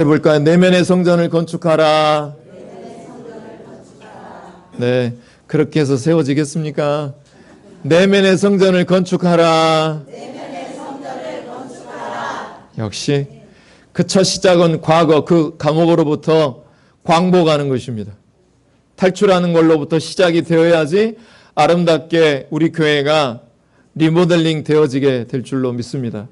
해볼까요? 내면의 성전을 건축하라. 네, 그렇게 해서 세워지겠습니까? 내면의 성전을 건축하라. 역시 그 첫 시작은 과거 그 감옥으로부터 광복하는 것입니다. 탈출하는 걸로부터 시작이 되어야지 아름답게 우리 교회가 리모델링 되어지게 될 줄로 믿습니다.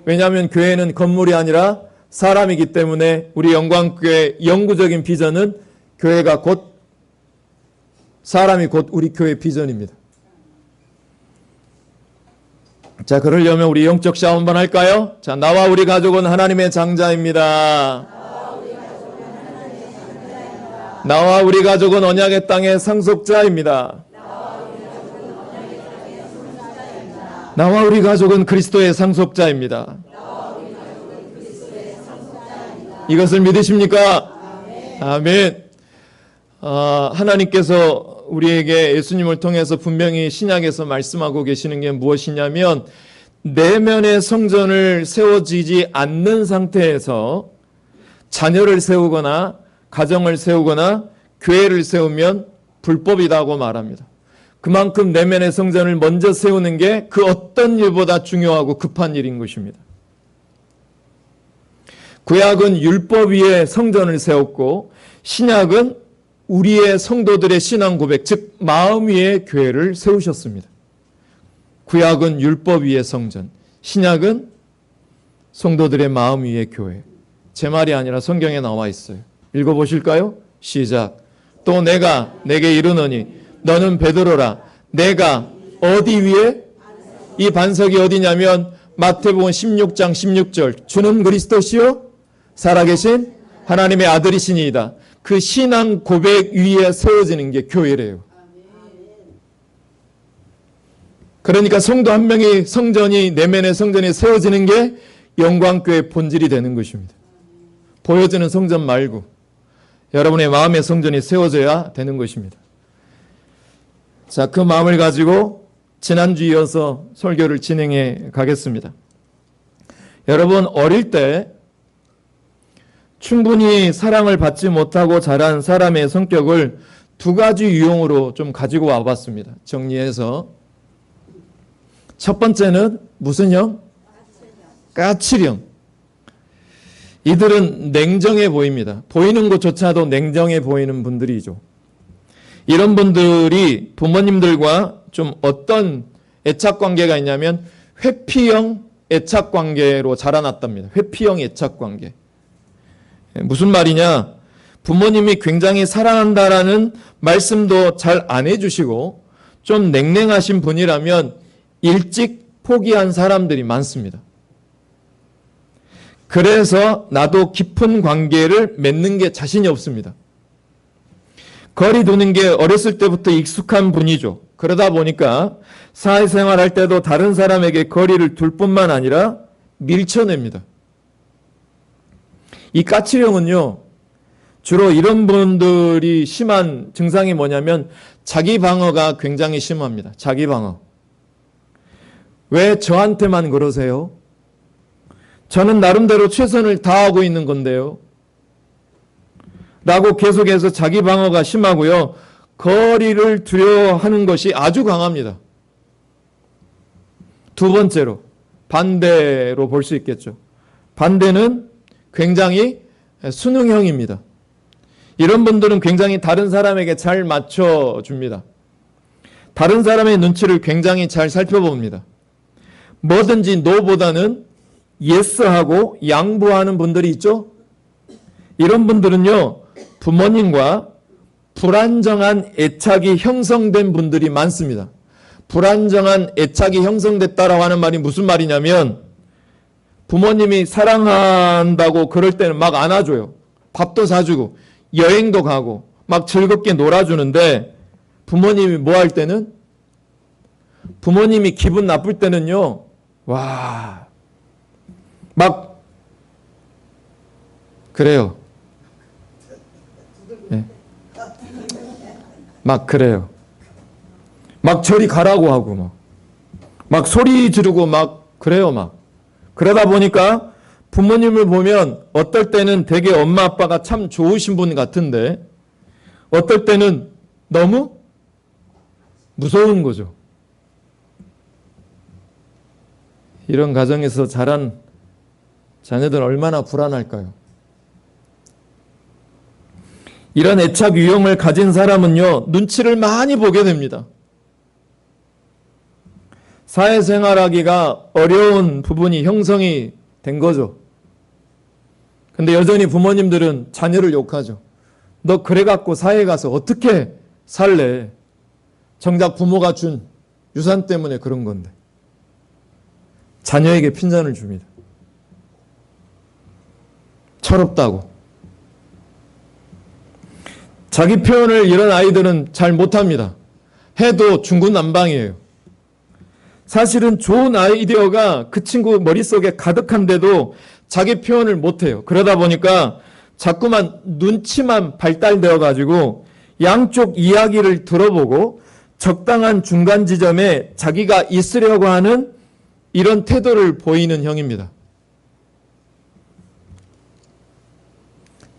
왜냐하면 교회는 건물이 아니라 사람이기 때문에 우리 영광교회 영구적인 비전은 교회가 곧 사람이 곧 우리 교회 비전입니다. 자, 그러려면 우리 영적 샤워 한번 할까요? 자, 나와 우리 가족은 하나님의 장자입니다. 나와 우리 가족은 언약의 땅의 상속자입니다. 나와 우리 가족은 그리스도의 상속자입니다. 이것을 믿으십니까? 아멘. 하나님께서 우리에게 예수님을 통해서 분명히 신약에서 말씀하고 계시는 게 무엇이냐면 내면의 성전을 세워지지 않는 상태에서 자녀를 세우거나 가정을 세우거나 교회를 세우면 불법이라고 말합니다. 그만큼 내면의 성전을 먼저 세우는 게 그 어떤 일보다 중요하고 급한 일인 것입니다. 구약은 율법 위에 성전을 세웠고 신약은 우리의 성도들의 신앙 고백, 즉 마음 위에 교회를 세우셨습니다. 구약은 율법 위에 성전, 신약은 성도들의 마음 위에 교회. 제 말이 아니라 성경에 나와 있어요. 읽어보실까요? 시작. 또 내가 내게 이르노니 너는 베드로라. 내가 어디 위에? 이 반석이 어디냐면 마태복음 16장 16절. 주는 그리스도시요 살아계신 하나님의 아들이시니이다. 그 신앙 고백 위에 세워지는 게 교회래요. 그러니까 성도 한 명이 성전이 내면의 성전이 세워지는 게 영광교회의 본질이 되는 것입니다. 보여지는 성전 말고 여러분의 마음의 성전이 세워져야 되는 것입니다. 자, 그 마음을 가지고 지난주 이어서 설교를 진행해 가겠습니다. 여러분, 어릴 때 충분히 사랑을 받지 못하고 자란 사람의 성격을 두 가지 유형으로 좀 가지고 와봤습니다. 정리해서. 첫 번째는 무슨 형? 까칠형. 이들은 냉정해 보입니다. 보이는 것조차도 냉정해 보이는 분들이죠. 이런 분들이 부모님들과 좀 어떤 애착관계가 있냐면 회피형 애착관계로 자라났답니다. 회피형 애착관계. 무슨 말이냐? 부모님이 굉장히 사랑한다라는 말씀도 잘 안 해주시고 좀 냉랭하신 분이라면 일찍 포기한 사람들이 많습니다. 그래서 나도 깊은 관계를 맺는 게 자신이 없습니다. 거리 두는 게 어렸을 때부터 익숙한 분이죠. 그러다 보니까 사회생활할 때도 다른 사람에게 거리를 둘 뿐만 아니라 밀쳐냅니다. 이 까칠형은요, 주로 이런 분들이 심한 증상이 뭐냐면 자기 방어가 굉장히 심합니다. 자기 방어. 왜 저한테만 그러세요? 저는 나름대로 최선을 다하고 있는 건데요. 라고 계속해서 자기 방어가 심하고요. 거리를 두려 하는 것이 아주 강합니다. 두 번째로, 반대로 볼 수 있겠죠. 반대는 굉장히 수능형입니다. 이런 분들은 굉장히 다른 사람에게 잘 맞춰줍니다. 다른 사람의 눈치를 굉장히 잘 살펴봅니다. 뭐든지 노보다는 예스하고 양보하는 분들이 있죠. 이런 분들은요, 부모님과 불안정한 애착이 형성된 분들이 많습니다. 불안정한 애착이 형성됐다라고 하는 말이 무슨 말이냐면 부모님이 사랑한다고 그럴 때는 막 안아줘요. 밥도 사주고 여행도 가고 막 즐겁게 놀아주는데 부모님이 뭐 할 때는? 부모님이 기분 나쁠 때는요. 와, 막 그래요. 네. 막 그래요. 막 저리 가라고 하고 막 소리 지르고 막 그래요. 막 그러다 보니까 부모님을 보면 어떨 때는 되게 엄마 아빠가 참 좋으신 분 같은데 어떨 때는 너무 무서운 거죠. 이런 가정에서 자란 자녀들은 얼마나 불안할까요? 이런 애착 유형을 가진 사람은요, 눈치를 많이 보게 됩니다. 사회생활하기가 어려운 부분이 형성이 된 거죠. 근데 여전히 부모님들은 자녀를 욕하죠. 너 그래갖고 사회에 가서 어떻게 살래? 정작 부모가 준 유산 때문에 그런 건데. 자녀에게 핀잔을 줍니다. 철없다고. 자기 표현을 이런 아이들은 잘 못합니다. 해도 중구난방이에요. 사실은 좋은 아이디어가 그 친구 머릿속에 가득한데도 자기 표현을 못해요. 그러다 보니까 자꾸만 눈치만 발달되어 가지고 양쪽 이야기를 들어보고 적당한 중간 지점에 자기가 있으려고 하는 이런 태도를 보이는 형입니다.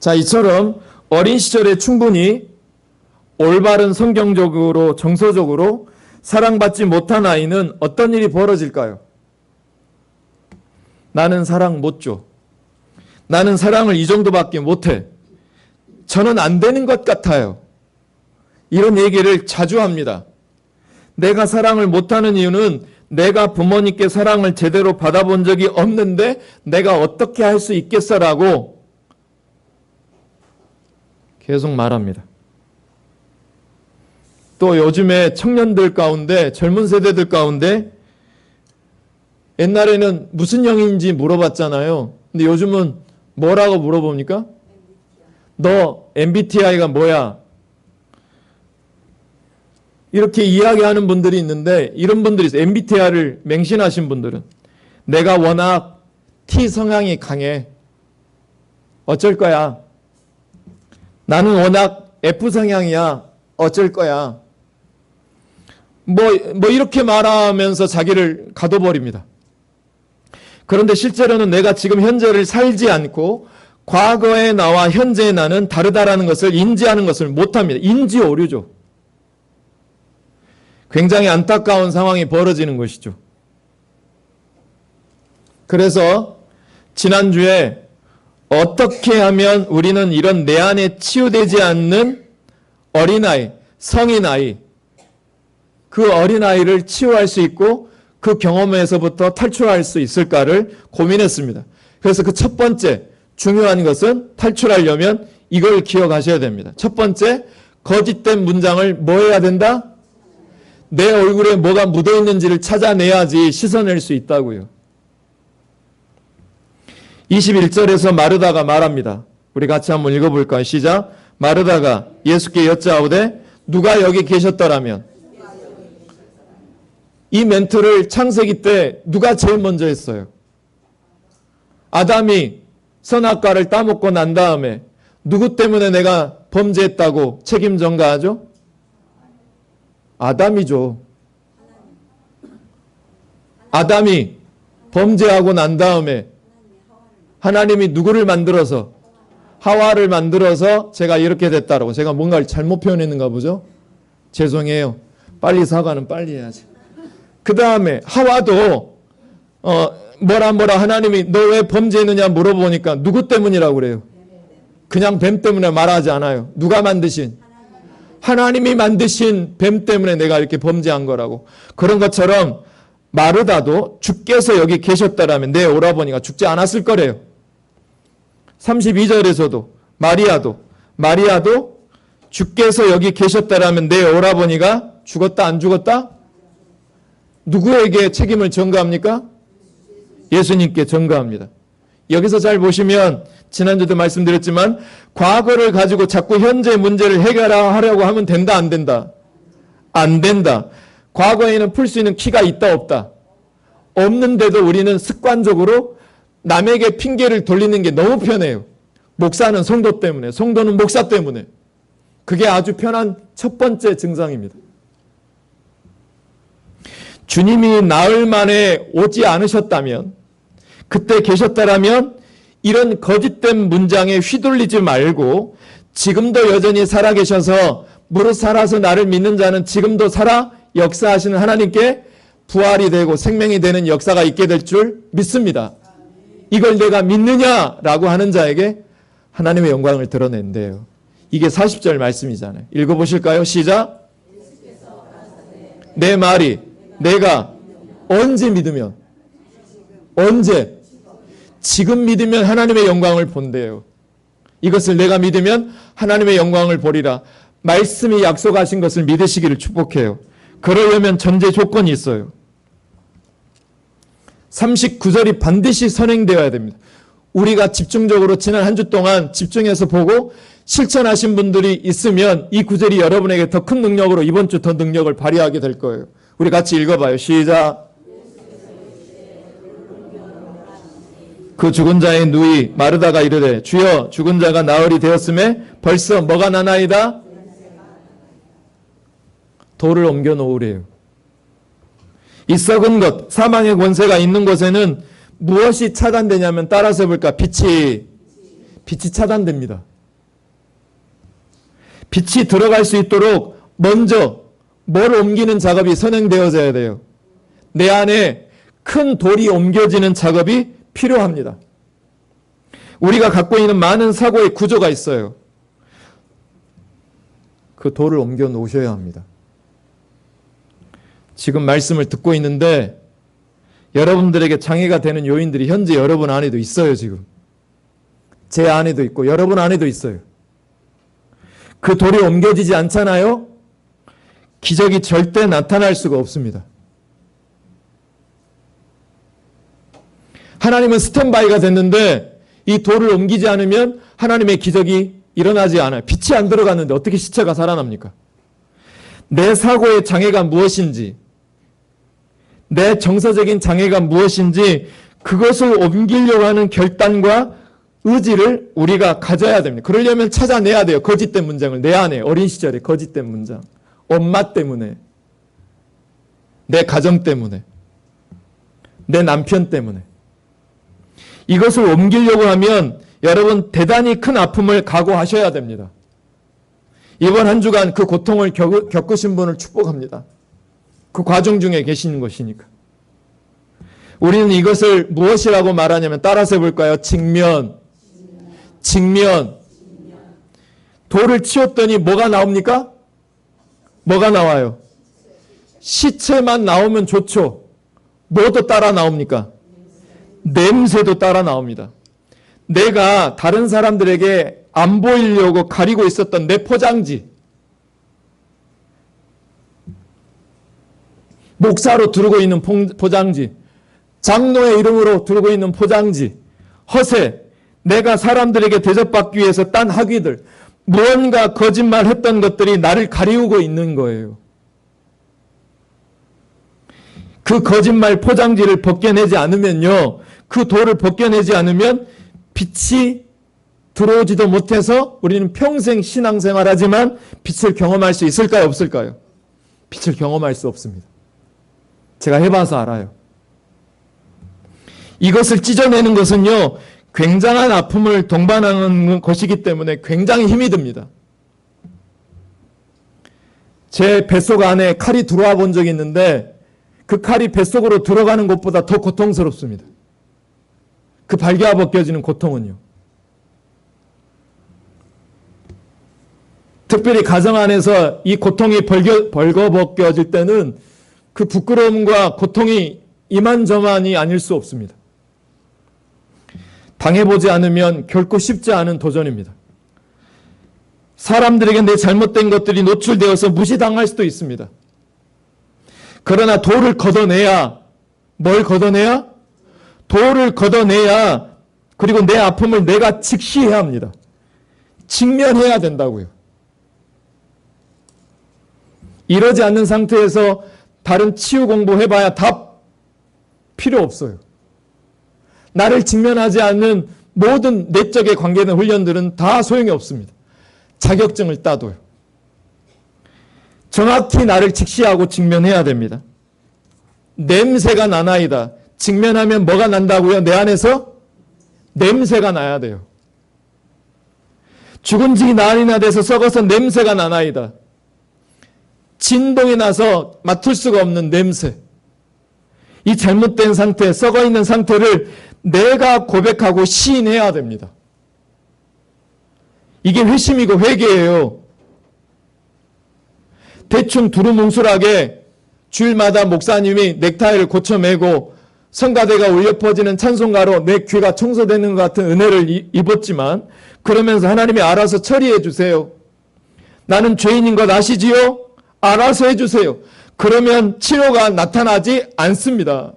자, 이처럼 어린 시절에 충분히 올바른 성경적으로 정서적으로 사랑받지 못한 아이는 어떤 일이 벌어질까요? 나는 사랑 못 줘. 나는 사랑을 이 정도밖에 못해. 저는 안 되는 것 같아요. 이런 얘기를 자주 합니다. 내가 사랑을 못하는 이유는 내가 부모님께 사랑을 제대로 받아본 적이 없는데 내가 어떻게 할 수 있겠어라고 계속 말합니다. 또 요즘에 청년들 가운데 젊은 세대들 가운데 옛날에는 무슨 영인지 물어봤잖아요. 근데 요즘은 뭐라고 물어봅니까? 너 MBTI가 뭐야? 이렇게 이야기하는 분들이 있는데 이런 분들이 있어요. MBTI를 맹신하신 분들은 내가 워낙 T 성향이 강해. 어쩔 거야. 나는 워낙 F 성향이야. 어쩔 거야. 뭐 이렇게 말하면서 자기를 가둬버립니다. 그런데 실제로는 내가 지금 현재를 살지 않고 과거의 나와 현재의 나는 다르다라는 것을 인지하는 것을 못합니다. 인지 오류죠. 굉장히 안타까운 상황이 벌어지는 것이죠. 그래서 지난주에 어떻게 하면 우리는 이런 내 안에 치유되지 않는 어린아이, 성인아이, 그 어린아이를 치유할 수 있고 그 경험에서부터 탈출할 수 있을까를 고민했습니다. 그래서 그 첫 번째 중요한 것은 탈출하려면 이걸 기억하셔야 됩니다. 첫 번째, 거짓된 문장을 뭐 해야 된다? 내 얼굴에 뭐가 묻어있는지를 찾아내야지 씻어낼 수 있다고요. 21절에서 마르다가 말합니다. 우리 같이 한번 읽어볼까요? 시작. 마르다가 예수께 여짜오되 누가 여기 계셨더라면. 이 멘트를 창세기 때 누가 제일 먼저 했어요? 아담이 선악과를 따먹고 난 다음에 누구 때문에 내가 범죄했다고 책임 전가하죠? 아담이죠. 아담이 범죄하고 난 다음에 하나님이 누구를 만들어서 하와를 만들어서 제가 이렇게 됐다라고. 제가 뭔가를 잘못 표현했는가 보죠? 죄송해요. 빨리 사과는 빨리 해야지. 그 다음에 하와도 뭐라 하나님이 너 왜 범죄했느냐 물어보니까 누구 때문이라고 그래요? 그냥 뱀 때문에 말하지 않아요. 누가 만드신? 하나님이 만드신 뱀 때문에 내가 이렇게 범죄한 거라고. 그런 것처럼 마르다도 주께서 여기 계셨다라면 내 오라버니가 죽지 않았을 거래요. 32절에서도 마리아도 주께서 여기 계셨다라면 내 오라버니가 죽었다 안 죽었다? 누구에게 책임을 전가합니까? 예수님께 전가합니다. 여기서 잘 보시면 지난주도 말씀드렸지만 과거를 가지고 자꾸 현재 문제를 해결하려고 하면 된다 안 된다? 안 된다. 과거에는 풀 수 있는 키가 있다 없다? 없는데도 우리는 습관적으로 남에게 핑계를 돌리는 게 너무 편해요. 목사는 성도 때문에, 성도는 목사 때문에. 그게 아주 편한 첫 번째 증상입니다. 주님이 나흘 만에 오지 않으셨다면, 그때 계셨다라면 이런 거짓된 문장에 휘둘리지 말고 지금도 여전히 살아계셔서 무릇 살아서 나를 믿는 자는 지금도 살아 역사하시는 하나님께 부활이 되고 생명이 되는 역사가 있게 될 줄 믿습니다. 이걸 내가 믿느냐라고 하는 자에게 하나님의 영광을 드러낸대요. 이게 40절 말씀이잖아요. 읽어보실까요? 시작. 내 말이 내가 언제 믿으면, 언제? 지금 믿으면 하나님의 영광을 본대요. 이것을 내가 믿으면 하나님의 영광을 보리라. 말씀이 약속하신 것을 믿으시기를 축복해요. 그러려면 전제 조건이 있어요. 39절이 반드시 선행되어야 됩니다. 우리가 집중적으로 지난 한 주 동안 집중해서 보고 실천하신 분들이 있으면 이 구절이 여러분에게 더 큰 능력으로 이번 주 더 능력을 발휘하게 될 거예요. 우리 같이 읽어봐요. 시작. 그 죽은 자의 누이 마르다가 이르되 주여 죽은 자가 나흘이 되었음에 벌써 뭐가 나나이다? 돌을 옮겨 놓으래요. 이 썩은 것, 사망의 권세가 있는 곳에는 무엇이 차단되냐면 따라서 볼까? 빛이 차단됩니다. 빛이 들어갈 수 있도록 먼저 뭘 옮기는 작업이 선행되어져야 돼요. 내 안에 큰 돌이 옮겨지는 작업이 필요합니다. 우리가 갖고 있는 많은 사고의 구조가 있어요. 그 돌을 옮겨 놓으셔야 합니다. 지금 말씀을 듣고 있는데 여러분들에게 장애가 되는 요인들이 현재 여러분 안에도 있어요. 지금 제 안에도 있고 여러분 안에도 있어요. 그 돌이 옮겨지지 않잖아요. 기적이 절대 나타날 수가 없습니다. 하나님은 스탠바이가 됐는데 이 돌을 옮기지 않으면 하나님의 기적이 일어나지 않아요. 빛이 안 들어갔는데 어떻게 시체가 살아납니까? 내 사고의 장애가 무엇인지, 내 정서적인 장애가 무엇인지 그것을 옮기려고 하는 결단과 의지를 우리가 가져야 됩니다. 그러려면 찾아내야 돼요. 거짓된 문장을 내 안에, 어린 시절에 거짓된 문장. 엄마 때문에, 내 가정 때문에, 내 남편 때문에. 이것을 옮기려고 하면 여러분 대단히 큰 아픔을 각오하셔야 됩니다. 이번 한 주간 그 고통을 겪으신 분을 축복합니다. 그 과정 중에 계시는 것이니까. 우리는 이것을 무엇이라고 말하냐면 따라서 해볼까요? 직면. 돌을 치웠더니 뭐가 나옵니까? 뭐가 나와요? 시체만 나오면 좋죠. 뭐도 따라 나옵니까? 냄새도 따라 나옵니다. 내가 다른 사람들에게 안 보이려고 가리고 있었던 내 포장지, 목사로 두르고 있는 포장지, 장로의 이름으로 두르고 있는 포장지, 허세, 내가 사람들에게 대접받기 위해서 딴 학위들, 무언가 거짓말했던 것들이 나를 가리우고 있는 거예요. 그 거짓말 포장지를 벗겨내지 않으면요, 그 돌을 벗겨내지 않으면 빛이 들어오지도 못해서 우리는 평생 신앙생활하지만 빛을 경험할 수 있을까요? 없을까요? 빛을 경험할 수 없습니다. 제가 해봐서 알아요. 이것을 찢어내는 것은요, 굉장한 아픔을 동반하는 것이기 때문에 굉장히 힘이 듭니다. 제 뱃속 안에 칼이 들어와 본 적이 있는데 그 칼이 뱃속으로 들어가는 것보다 더 고통스럽습니다. 그 발기가 벗겨지는 고통은요. 특별히 가정 안에서 이 고통이 벌거벗겨질 때는 그 부끄러움과 고통이 이만저만이 아닐 수 없습니다. 당해보지 않으면 결코 쉽지 않은 도전입니다. 사람들에게 내 잘못된 것들이 노출되어서 무시당할 수도 있습니다. 그러나 돌을 걷어내야, 뭘 걷어내야? 돌을 걷어내야, 그리고 내 아픔을 내가 직시해야 합니다. 직면해야 된다고요. 이러지 않는 상태에서 다른 치유 공부해봐야 답 필요 없어요. 나를 직면하지 않는 모든 내적에 관계된 훈련들은 다 소용이 없습니다. 자격증을 따도요. 정확히 나를 직시하고 직면해야 됩니다. 냄새가 나나이다. 직면하면 뭐가 난다고요? 내 안에서 냄새가 나야 돼요. 죽은 지 날이나 돼서 썩어서 냄새가 나나이다. 진동이 나서 맡을 수가 없는 냄새. 이 잘못된 상태, 썩어 있는 상태를 내가 고백하고 시인해야 됩니다. 이게 회심이고 회개예요. 대충 두루뭉술하게 주일마다 목사님이 넥타이를 고쳐매고 성가대가 울려 퍼지는 찬송가로 내 귀가 청소되는 것 같은 은혜를 입었지만 그러면서 하나님이 알아서 처리해 주세요. 나는 죄인인 것 아시지요? 알아서 해주세요. 그러면 치료가 나타나지 않습니다.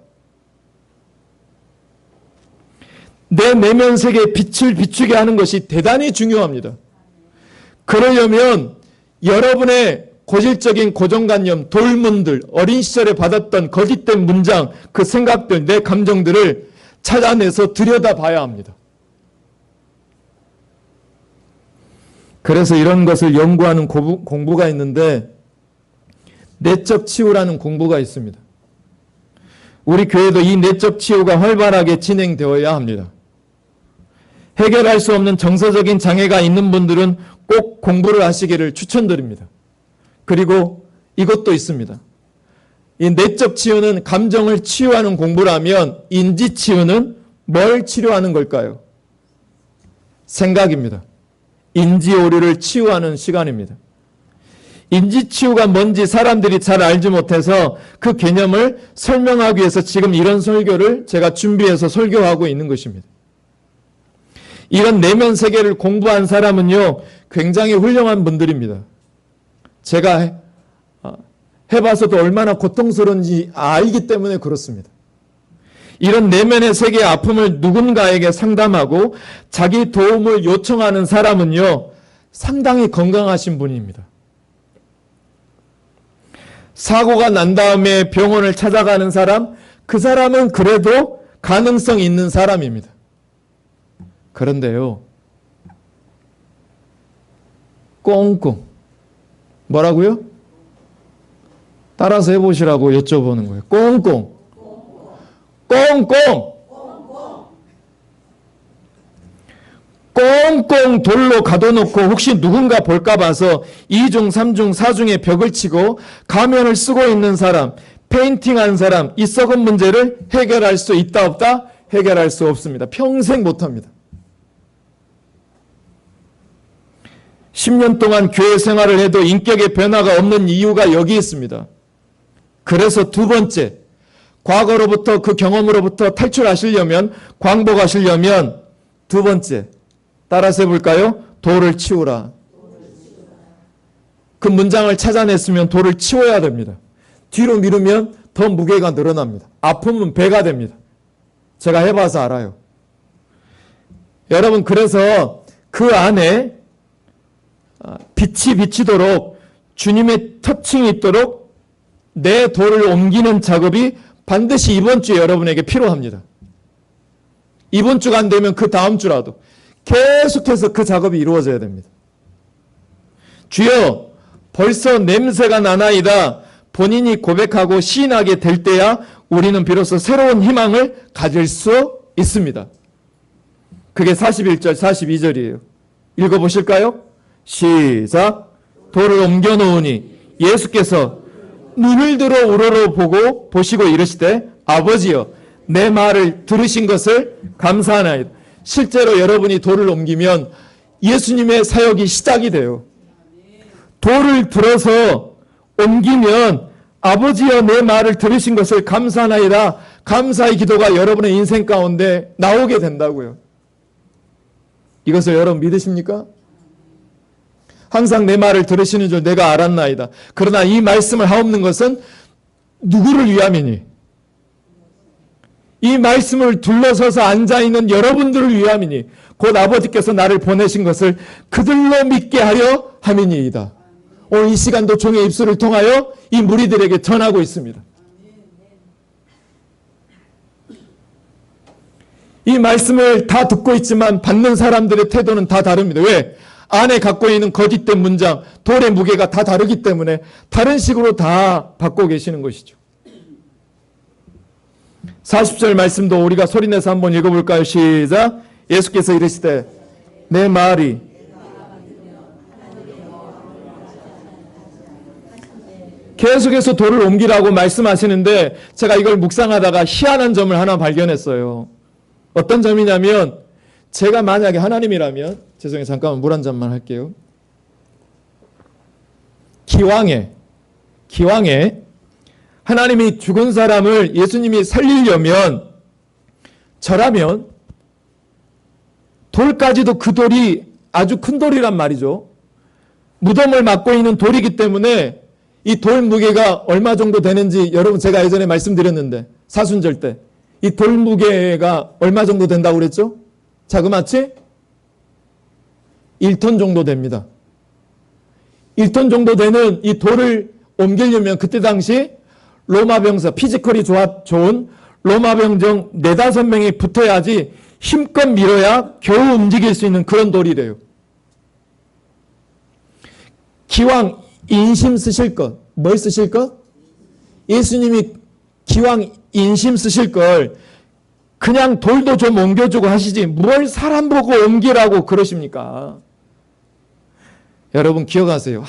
내 내면 세계에 빛을 비추게 하는 것이 대단히 중요합니다. 그러려면 여러분의 고질적인 고정관념, 돌문들, 어린 시절에 받았던 거짓된 문장, 그 생각들, 내 감정들을 찾아내서 들여다봐야 합니다. 그래서 이런 것을 연구하는 공부가 있는데 내적 치유라는 공부가 있습니다. 우리 교회도 이 내적 치유가 활발하게 진행되어야 합니다. 해결할 수 없는 정서적인 장애가 있는 분들은 꼭 공부를 하시기를 추천드립니다. 그리고 이것도 있습니다. 이 내적 치유는 감정을 치유하는 공부라면 인지 치유는 뭘 치료하는 걸까요? 생각입니다. 인지 오류를 치유하는 시간입니다. 인지 치유가 뭔지 사람들이 잘 알지 못해서 그 개념을 설명하기 위해서 지금 이런 설교를 제가 준비해서 설교하고 있는 것입니다. 이런 내면 세계를 공부한 사람은요, 굉장히 훌륭한 분들입니다. 제가 해봐서도 얼마나 고통스러운지 알기 때문에 그렇습니다. 이런 내면의 세계의 아픔을 누군가에게 상담하고 자기 도움을 요청하는 사람은요, 상당히 건강하신 분입니다. 사고가 난 다음에 병원을 찾아가는 사람, 그 사람은 그래도 가능성 있는 사람입니다. 그런데요, 꽁꽁, 뭐라고요? 따라서 해보시라고 여쭤보는 거예요. 꽁꽁, 꽁꽁, 꽁꽁 돌로 가둬놓고 혹시 누군가 볼까 봐서 2중, 3중, 4중의 벽을 치고 가면을 쓰고 있는 사람, 페인팅한 사람, 이 썩은 문제를 해결할 수 있다 없다? 해결할 수 없습니다. 평생 못합니다. 10년 동안 교회 생활을 해도 인격의 변화가 없는 이유가 여기 있습니다. 그래서 두 번째, 과거로부터 그 경험으로부터 탈출하시려면, 광복하시려면 두 번째, 따라서 해볼까요? 돌을 치우라. 그 문장을 찾아냈으면 돌을 치워야 됩니다. 뒤로 미루면 더 무게가 늘어납니다. 아픔은 배가 됩니다. 제가 해봐서 알아요. 여러분, 그래서 그 안에 빛이 비치도록 주님의 터칭이 있도록 내 돌을 옮기는 작업이 반드시 이번 주에 여러분에게 필요합니다. 이번 주가 안 되면 그 다음 주라도 계속해서 그 작업이 이루어져야 됩니다. 주여, 벌써 냄새가 나나이다. 본인이 고백하고 시인하게 될 때야 우리는 비로소 새로운 희망을 가질 수 있습니다. 그게 41절, 42절이에요. 읽어보실까요? 시작. 돌을 옮겨놓으니 예수께서 눈을 들어 우러러 보시고 이르시되 아버지여, 내 말을 들으신 것을 감사하나이다. 실제로 여러분이 돌을 옮기면 예수님의 사역이 시작이 돼요. 돌을 들어서 옮기면 아버지여, 내 말을 들으신 것을 감사하나이다. 감사의 기도가 여러분의 인생 가운데 나오게 된다고요. 이것을 여러분 믿으십니까? 항상 내 말을 들으시는 줄 내가 알았나이다. 그러나 이 말씀을 하옵는 것은 누구를 위함이니? 이 말씀을 둘러서서 앉아있는 여러분들을 위함이니 곧 아버지께서 나를 보내신 것을 그들로 믿게 하려 함이니이다. 오늘 이 시간도 종의 입술을 통하여 이 무리들에게 전하고 있습니다. 이 말씀을 다 듣고 있지만 받는 사람들의 태도는 다 다릅니다. 왜? 안에 갖고 있는 거짓된 문장, 돌의 무게가 다 다르기 때문에 다른 식으로 다 받고 계시는 것이죠. 40절 말씀도 우리가 소리내서 한번 읽어볼까요? 시작. 예수께서 이르시되 내 말이 계속해서 돌을 옮기라고 말씀하시는데 제가 이걸 묵상하다가 희한한 점을 하나 발견했어요. 어떤 점이냐면 제가 만약에 하나님이라면 죄송해요. 잠깐만 물 한 잔만 할게요. 기왕에 하나님이 죽은 사람을 예수님이 살리려면 저라면 돌까지도 그 돌이 아주 큰 돌이란 말이죠. 무덤을 막고 있는 돌이기 때문에 이 돌 무게가 얼마 정도 되는지 여러분 제가 예전에 말씀드렸는데 사순절 때 이 돌 무게가 얼마 정도 된다고 그랬죠? 자그마치 1톤 정도 됩니다. 1톤 정도 되는 이 돌을 옮기려면 그때 당시 로마 병사, 피지컬이 좋은 로마 병정 4, 5명이 붙어야지 힘껏 밀어야 겨우 움직일 수 있는 그런 돌이래요. 기왕 인심 쓰실 것, 뭘 쓰실 것? 예수님이 기왕 인심 쓰실 걸 그냥 돌도 좀 옮겨주고 하시지 뭘 사람 보고 옮기라고 그러십니까? 여러분 기억하세요.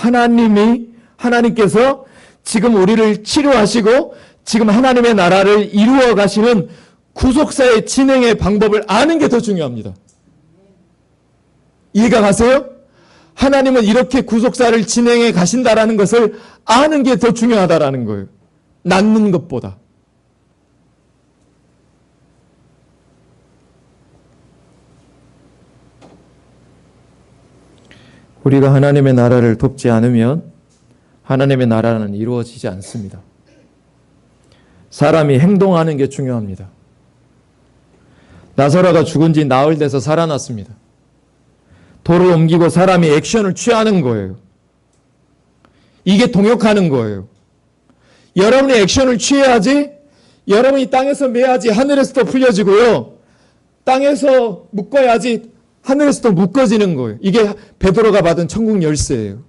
하나님께서 지금 우리를 치료하시고 지금 하나님의 나라를 이루어 가시는 구속사의 진행의 방법을 아는 게 더 중요합니다. 이해가 가세요? 하나님은 이렇게 구속사를 진행해 가신다라는 것을 아는 게 더 중요하다라는 거예요. 낳는 것보다. 우리가 하나님의 나라를 돕지 않으면 하나님의 나라는 이루어지지 않습니다. 사람이 행동하는 게 중요합니다. 나사로가 죽은 지 나흘 돼서 살아났습니다. 돌을 옮기고 사람이 액션을 취하는 거예요. 이게 동역하는 거예요. 여러분이 액션을 취해야지, 여러분이 땅에서 매야지 하늘에서도 풀려지고요. 땅에서 묶어야지 하늘에서도 묶어지는 거예요. 이게 베드로가 받은 천국 열쇠예요.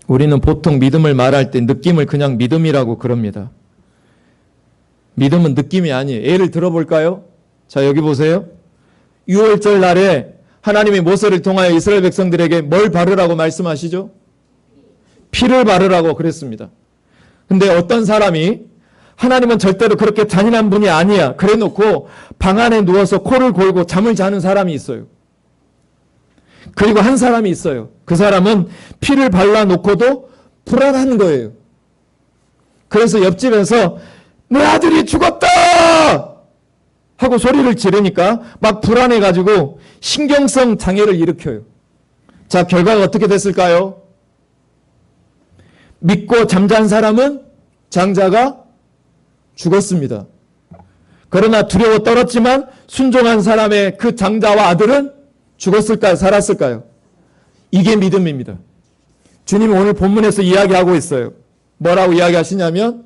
우리는 보통 믿음을 말할 때 느낌을 그냥 믿음이라고 그럽니다. 믿음은 느낌이 아니에요. 예를 들어볼까요? 자, 여기 보세요. 6월절 날에 하나님이 모세를 통하여 이스라엘 백성들에게 뭘 바르라고 말씀하시죠? 피를 바르라고 그랬습니다. 근데 어떤 사람이 하나님은 절대로 그렇게 잔인한 분이 아니야. 그래 놓고 방 안에 누워서 코를 골고 잠을 자는 사람이 있어요. 그리고 한 사람이 있어요. 그 사람은 피를 발라놓고도 불안한 거예요. 그래서 옆집에서 내 아들이 죽었다! 하고 소리를 지르니까 막 불안해가지고 신경성 장애를 일으켜요. 자, 결과가 어떻게 됐을까요? 믿고 잠잔 사람은 장자가 죽었습니다. 그러나 두려워 떨었지만 순종한 사람의 그 장자와 아들은 죽었을까요? 살았을까요? 이게 믿음입니다. 주님이 오늘 본문에서 이야기하고 있어요. 뭐라고 이야기하시냐면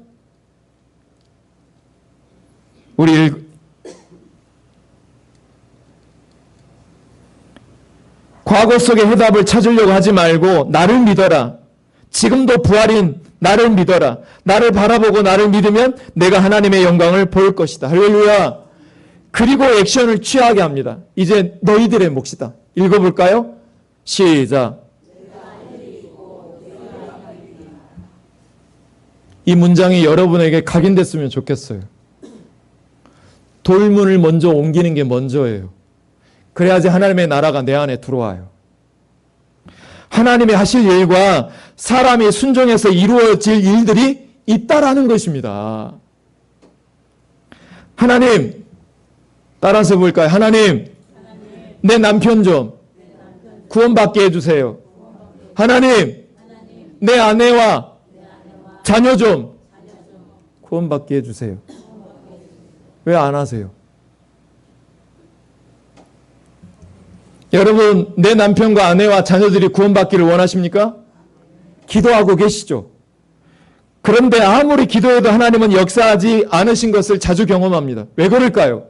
우리 과거 속의 해답을 찾으려고 하지 말고 나를 믿어라. 지금도 부활인 나를 믿어라. 나를 바라보고 나를 믿으면 내가 하나님의 영광을 볼 것이다. 할렐루야. 그리고 액션을 취하게 합니다. 이제 너희들의 몫이다. 읽어볼까요? 시작. 이 문장이 여러분에게 각인됐으면 좋겠어요. 돌문을 먼저 옮기는 게 먼저예요. 그래야지 하나님의 나라가 내 안에 들어와요. 하나님이 하실 일과 사람이 순종해서 이루어질 일들이 있다라는 것입니다. 하나님, 따라서 볼까요? 하나님, 내 남편 좀 구원받게 해주세요. 하나님, 내 아내와 자녀 좀 구원받게 해주세요. 왜 안 하세요? 여러분, 내 남편과 아내와 자녀들이 구원받기를 원하십니까? 기도하고 계시죠? 그런데 아무리 기도해도 하나님은 역사하지 않으신 것을 자주 경험합니다. 왜 그럴까요?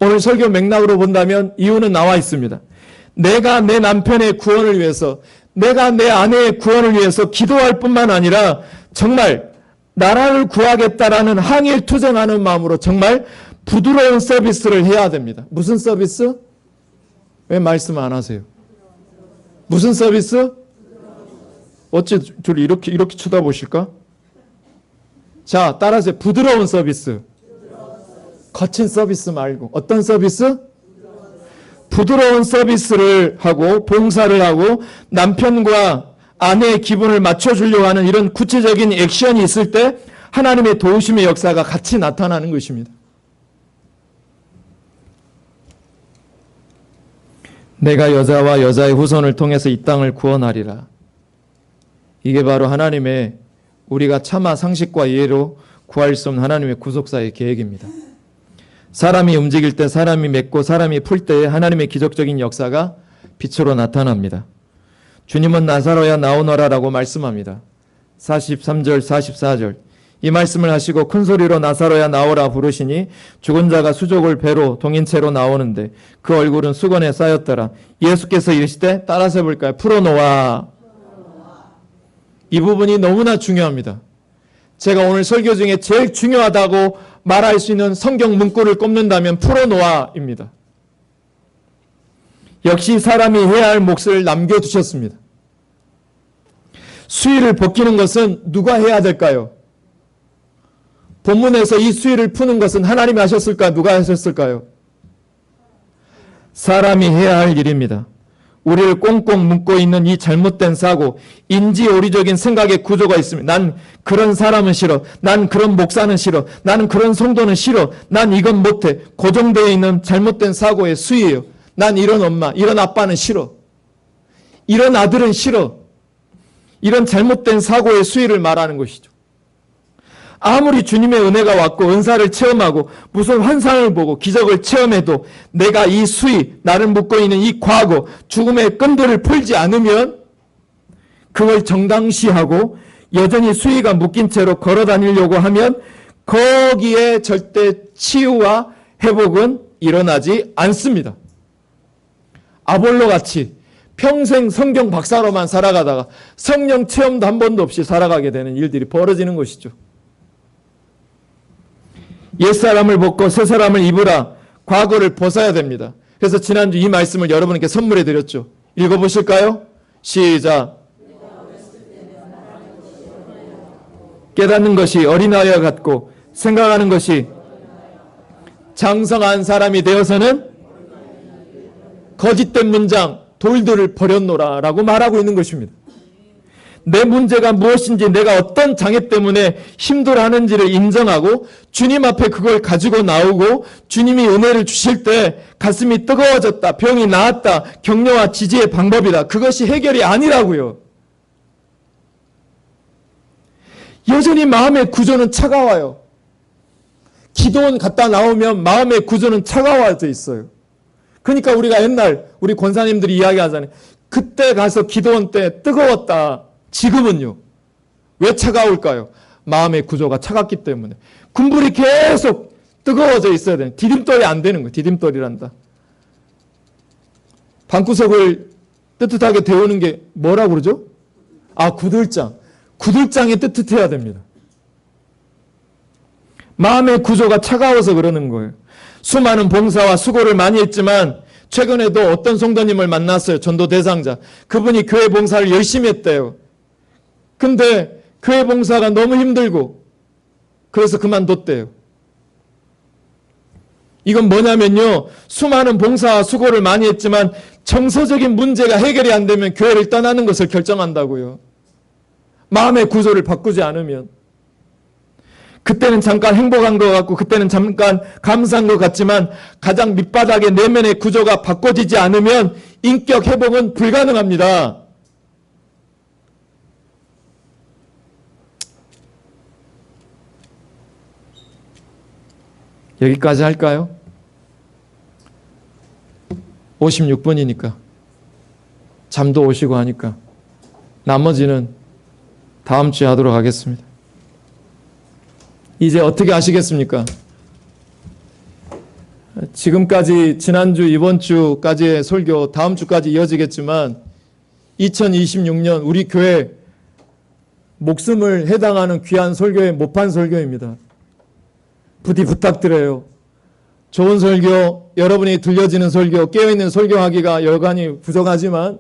오늘 설교 맥락으로 본다면 이유는 나와 있습니다. 내가 내 남편의 구원을 위해서, 내가 내 아내의 구원을 위해서 기도할 뿐만 아니라 정말 나라를 구하겠다라는 항일투쟁하는 마음으로 정말 부드러운 서비스를 해야 됩니다. 무슨 서비스? 왜 말씀 안 하세요? 무슨 서비스? 어째 저를 이렇게 쳐다보실까? 자, 따라하세요. 부드러운 서비스. 거친 서비스 말고. 어떤 서비스? 부드러운 서비스를 하고 봉사를 하고 남편과 아내의 기분을 맞춰주려고 하는 이런 구체적인 액션이 있을 때 하나님의 도우심의 역사가 같이 나타나는 것입니다. 내가 여자와 여자의 후손을 통해서 이 땅을 구원하리라. 이게 바로 하나님의 우리가 차마 상식과 이해로 구할 수 없는 하나님의 구속사의 계획입니다. 사람이 움직일 때, 사람이 맺고 사람이 풀 때에 하나님의 기적적인 역사가 빛으로 나타납니다. 주님은 나사로야 나오너라라고 말씀합니다. 43절 44절 이 말씀을 하시고 큰 소리로 나사로야 나오라 부르시니 죽은 자가 수족을 배로 동인 채로 나오는데 그 얼굴은 수건에 쌓였더라. 예수께서 이르시되 따라서 해볼까요? 풀어놓아. 이 부분이 너무나 중요합니다. 제가 오늘 설교 중에 제일 중요하다고 말할 수 있는 성경 문구를 꼽는다면 풀어놓아입니다. 역시 사람이 해야 할 몫을 남겨두셨습니다. 수의를 벗기는 것은 누가 해야 될까요? 본문에서 이 수의를 푸는 것은 하나님이 하셨을까요? 누가 하셨을까요? 사람이 해야 할 일입니다. 우리를 꽁꽁 묶고 있는 이 잘못된 사고, 인지오리적인 생각의 구조가 있습니다. 난 그런 사람은 싫어. 난 그런 목사는 싫어. 나는 그런 성도는 싫어. 난 이건 못해. 고정되어 있는 잘못된 사고의 수위예요. 난 이런 엄마, 이런 아빠는 싫어. 이런 아들은 싫어. 이런 잘못된 사고의 수위를 말하는 것이죠. 아무리 주님의 은혜가 왔고 은사를 체험하고 무슨 환상을 보고 기적을 체험해도 내가 이 수위, 나를 묶고 있는 이 과거, 죽음의 끈들을 풀지 않으면 그걸 정당시하고 여전히 수위가 묶인 채로 걸어 다니려고 하면 거기에 절대 치유와 회복은 일어나지 않습니다. 아볼로같이 평생 성경 박사로만 살아가다가 성령 체험도 한 번도 없이 살아가게 되는 일들이 벌어지는 것이죠. 옛사람을 벗고 새사람을 입으라. 과거를 벗어야 됩니다. 그래서 지난주 이 말씀을 여러분께 선물해 드렸죠. 읽어보실까요? 시작. 깨닫는 것이 어린아이와 같고 생각하는 것이 장성한 사람이 되어서는 거짓된 문장 돌들을 버렸노라 라고 말하고 있는 것입니다. 내 문제가 무엇인지 내가 어떤 장애 때문에 힘들어하는지를 인정하고 주님 앞에 그걸 가지고 나오고 주님이 은혜를 주실 때 가슴이 뜨거워졌다, 병이 나았다, 격려와 지지의 방법이다. 그것이 해결이 아니라고요. 여전히 마음의 구조는 차가워요. 기도원 갔다 나오면 마음의 구조는 차가워져 있어요. 그러니까 우리가 옛날 우리 권사님들이 이야기하잖아요. 그때 가서 기도원 때 뜨거웠다. 지금은요. 왜 차가울까요? 마음의 구조가 차갑기 때문에. 군불이 계속 뜨거워져 있어야 돼요. 디딤돌이 안 되는 거예요. 디딤돌이란다. 방구석을 뜨뜻하게 데우는 게 뭐라고 그러죠? 아, 구들장. 구들장이 뜨뜻해야 됩니다. 마음의 구조가 차가워서 그러는 거예요. 수많은 봉사와 수고를 많이 했지만 최근에도 어떤 성도님을 만났어요. 전도 대상자. 그분이 교회 봉사를 열심히 했대요. 근데 교회 봉사가 너무 힘들고 그래서 그만뒀대요. 이건 뭐냐면요. 수많은 봉사와 수고를 많이 했지만 정서적인 문제가 해결이 안 되면 교회를 떠나는 것을 결정한다고요. 마음의 구조를 바꾸지 않으면. 그때는 잠깐 행복한 것 같고 그때는 잠깐 감사한 것 같지만 가장 밑바닥의 내면의 구조가 바꿔지지 않으면 인격 회복은 불가능합니다. 여기까지 할까요? 56분이니까 잠도 오시고 하니까 나머지는 다음 주에 하도록 하겠습니다. 이제 어떻게 하시겠습니까? 지금까지 지난주 이번 주까지의 설교 다음 주까지 이어지겠지만 2026년 우리 교회 목숨을 해당하는 귀한 설교의 모판 설교입니다. 부디 부탁드려요. 좋은 설교, 여러분이 들려지는 설교, 깨어있는 설교하기가 여간이 부족하지만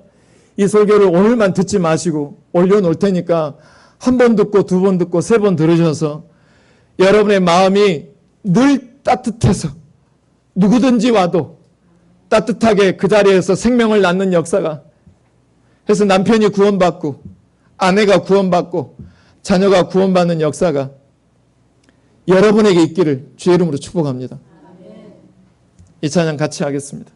이 설교를 오늘만 듣지 마시고 올려놓을 테니까 한 번 듣고 두 번 듣고 세 번 들으셔서 여러분의 마음이 늘 따뜻해서 누구든지 와도 따뜻하게 그 자리에서 생명을 낳는 역사가, 해서 남편이 구원받고 아내가 구원받고 자녀가 구원받는 역사가 여러분에게 있기를 주의 이름으로 축복합니다. 이 찬양 같이 하겠습니다.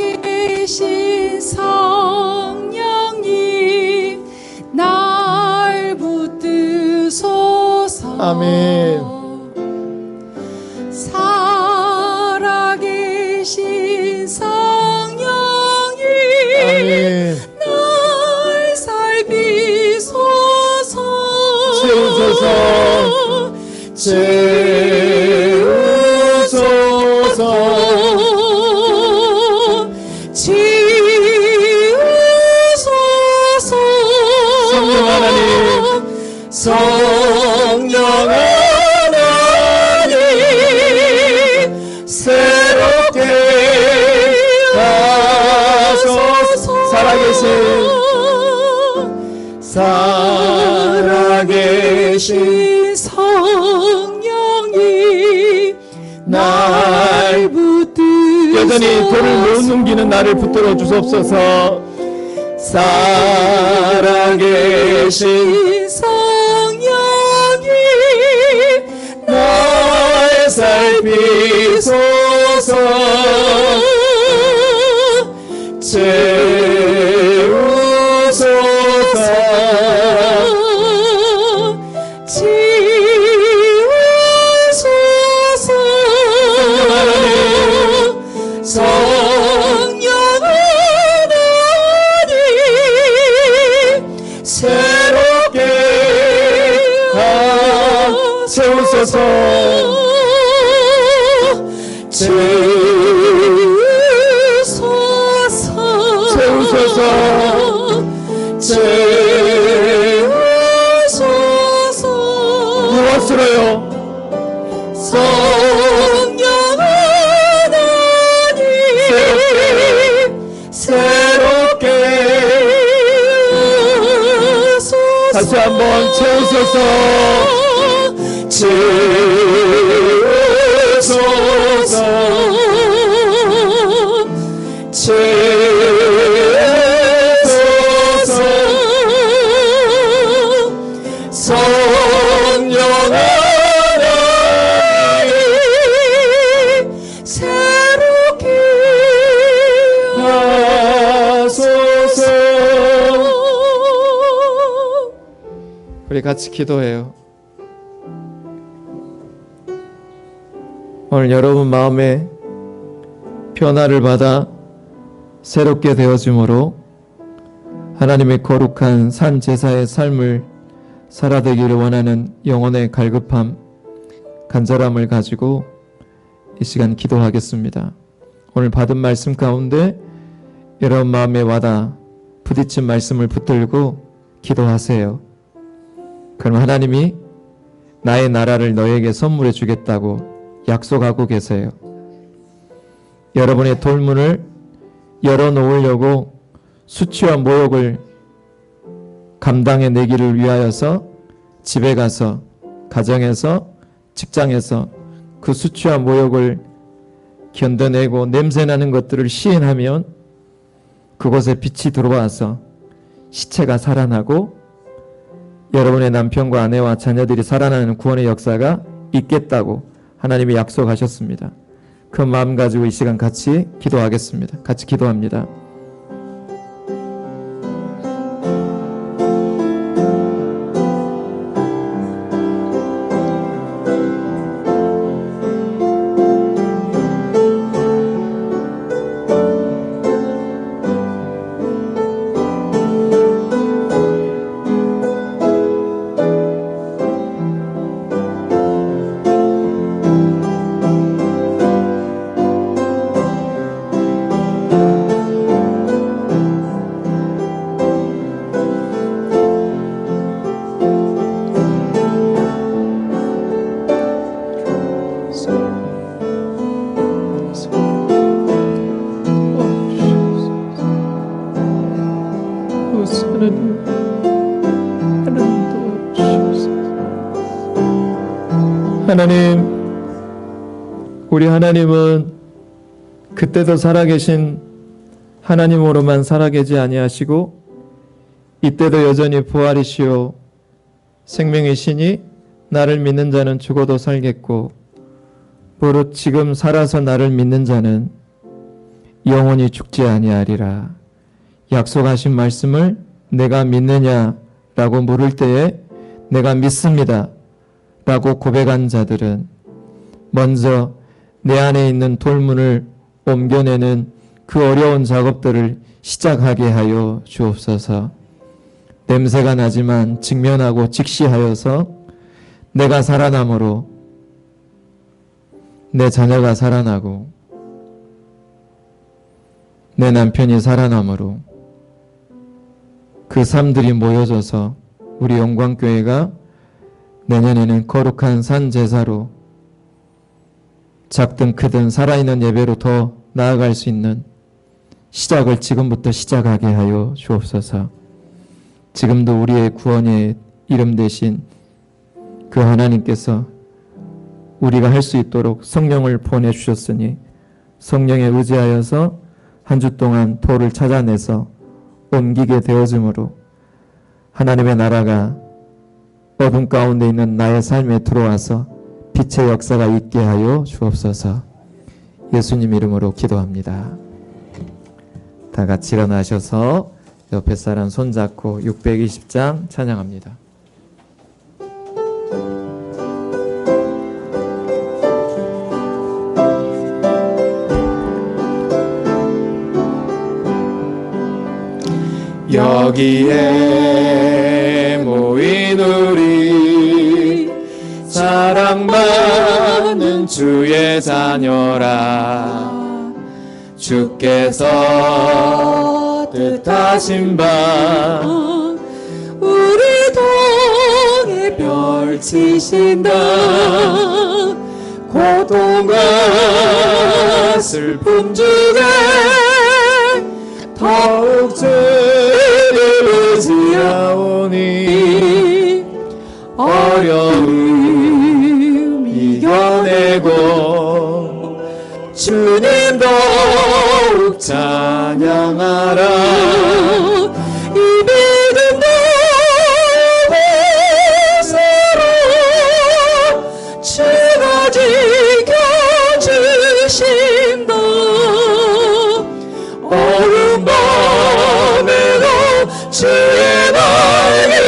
살아계신 성령님 날 붙드소서. 아멘. 살아계신 성령님 아멘. 날 살피소서. 채우소서. 채우소서. 성령 하나님, 성령 하나님, 새롭게 하소서. 살아계신 성령이 날 붙들소서. 여전히 돌을 못 넘기는 나를 붙들어 주옵소서. 살아계신 성령이 날 살피소서. 채우소서. 채우소서. 성령 하나님, 새롭게 채우소서. 채우소서. 채우소서. 무엇으로요? 성령 하나님, 새롭게 다시 한번 채우소서. 채우소서. 채우소서. 성령 하나님, 새롭게 하소서. 우리 같이 기도해요. 오늘 여러분 마음에 변화를 받아 새롭게 되어짐으로 하나님의 거룩한 산 제사의 삶을 살아되기를 원하는 영혼의 갈급함, 간절함을 가지고 이 시간 기도하겠습니다. 오늘 받은 말씀 가운데 여러분 마음에 와닿아 부딪힌 말씀을 붙들고 기도하세요. 그럼 하나님이 나의 나라를 너에게 선물해 주겠다고 약속하고 계세요. 여러분의 돌문을 열어놓으려고 수치와 모욕을 감당해내기를 위하여서 집에 가서, 가정에서, 직장에서 그 수치와 모욕을 견뎌내고 냄새나는 것들을 시인하면 그곳에 빛이 들어와서 시체가 살아나고 여러분의 남편과 아내와 자녀들이 살아나는 구원의 역사가 있겠다고 하나님이 약속하셨습니다. 그 마음 가지고 이 시간 같이 기도하겠습니다. 같이 기도합니다. 하나님 도와주시옵소서. 하나님, 우리 하나님은 그때도 살아계신 하나님으로만 살아계지 아니하시고 이때도 여전히 부활이시오 생명의 신이 나를 믿는 자는 죽어도 살겠고 무릇 지금 살아서 나를 믿는 자는 영원히 죽지 아니하리라. 약속하신 말씀을 내가 믿느냐라고 물을 때에 내가 믿습니다 라고 고백한 자들은 먼저 내 안에 있는 돌문을 옮겨내는 그 어려운 작업들을 시작하게 하여 주옵소서. 냄새가 나지만 직면하고 직시하여서 내가 살아남으로 내 자녀가 살아나고 내 남편이 살아남으로 그 삶들이 모여져서 우리 영광교회가 내년에는 거룩한 산 제사로 작든 크든 살아있는 예배로 더 나아갈 수 있는 시작을 지금부터 시작하게 하여 주옵소서. 지금도 우리의 구원의 이름 대신 그 하나님께서 우리가 할 수 있도록 성령을 보내주셨으니 성령에 의지하여서 한 주 동안 돌을 찾아내서 옮기게 되어짐으로 하나님의 나라가 어둠 가운데 있는 나의 삶에 들어와서 빛의 역사가 있게 하여 주옵소서. 예수님 이름으로 기도합니다. 다 같이 일어나셔서 옆에 사람 손잡고 620장 찬양합니다. 여기에 모인 우리 사랑받는 주의 자녀라. 주께서 뜻하신 바 우리 동에 펼치신다. 고통과 슬픔 중에 더욱 주를 의지하오니 어려움 이겨내고 주님 더욱 찬양하라. 이 믿음 보배서로 주가 지켜주신다. 어둠 밤에도 주의 날개를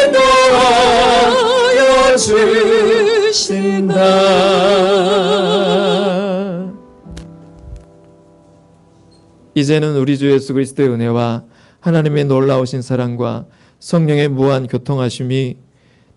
인도하여 주신다. 이제는 우리 주 예수 그리스도의 은혜와 하나님의 놀라우신 사랑과 성령의 무한 교통하심이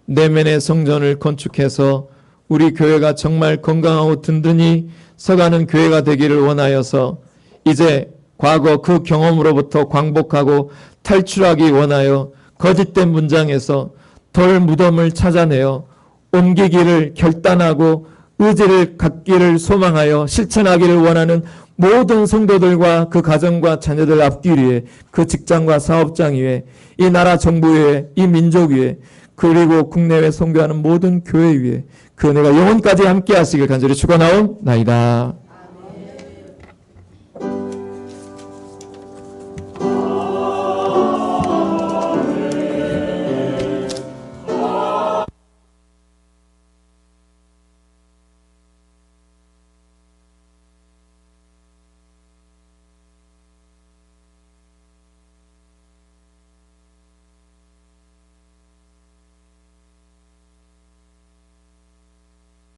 내면의 성전을 건축해서 우리 교회가 정말 건강하고 든든히 서가는 교회가 되기를 원하여서 이제 과거 그 경험으로부터 광복하고 탈출하기 원하여 거짓된 문장에서 돌 무덤을 찾아내어 옮기기를 결단하고 의지를 갖기를 소망하여 실천하기를 원하는 모든 성도들과 그 가정과 자녀들 앞길 위에 그 직장과 사업장 위에 이 나라 정부 위에 이 민족 위에 그리고 국내외 선교하는 모든 교회 위에 그 은혜가 영원까지 함께 하시길 간절히 축원하옵나이다.